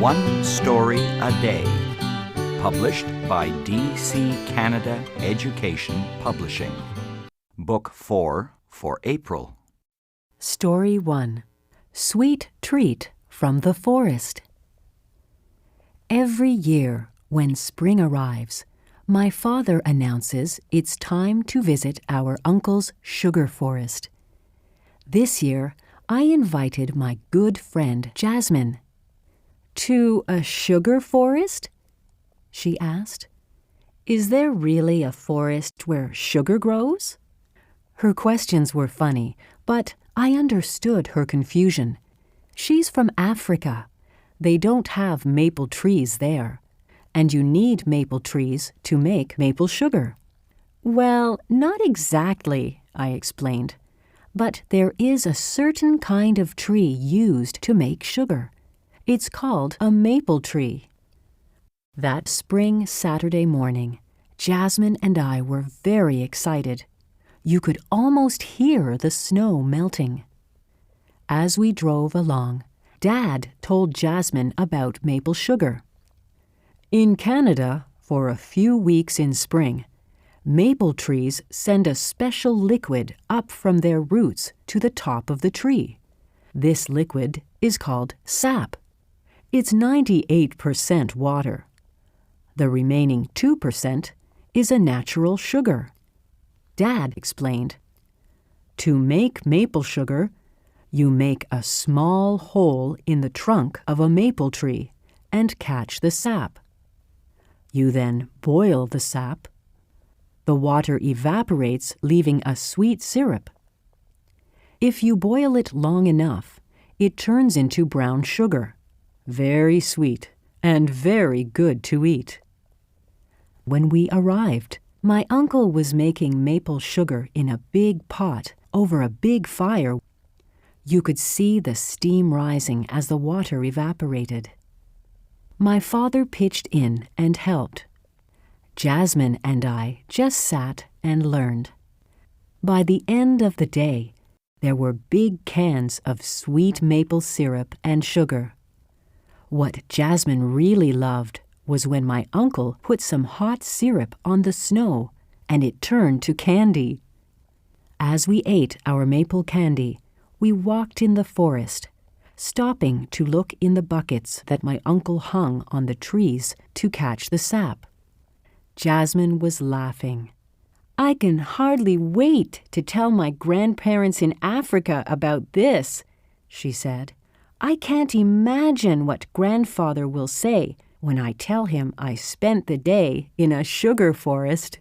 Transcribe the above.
One Story a Day. Published by D.C. Canada Education Publishing. Book 4 for April. Story 1. Sweet Treat from the Forest. Every year, when spring arrives, my father announces it's time to visit our uncle's sugar forest. This year, I invited my good friend Jasmine. "To a sugar forest?" she asked. "Is there really a forest where sugar grows?" Her questions were funny, but I understood her confusion. She's from Africa. They don't have maple trees there, and you need maple trees to make maple sugar. "Well, not exactly," I explained, "but there is a certain kind of tree used to make sugar. It's called a maple tree." That spring Saturday morning, Jasmine and I were very excited. You could almost hear the snow melting. As we drove along, Dad told Jasmine about maple sugar. "In Canada, for a few weeks in spring, maple trees send a special liquid up from their roots to the top of the tree. This liquid is called sap. It's 98% water. The remaining 2% is a natural sugar." Dad explained, "To make maple sugar, you make a small hole in the trunk of a maple tree and catch the sap. You then boil the sap. The water evaporates, leaving a sweet syrup. If you boil it long enough, it turns into brown sugar, very sweet and very good to eat." When we arrived, my uncle was making maple sugar in a big pot over a big fire. You could see the steam rising as the water evaporated. My father pitched in and helped. Jasmine and I just sat and learned. By the end of the day, there were big cans of sweet maple syrup and sugar. What Jasmine really loved was when my uncle put some hot syrup on the snow and it turned to candy. As we ate our maple candy, we walked in the forest, stopping to look in the buckets that my uncle hung on the trees to catch the sap. Jasmine was laughing. "I can hardly wait to tell my grandparents in Africa about this," she said. "I can't imagine what grandfather will say when I tell him I spent the day in a sugar forest."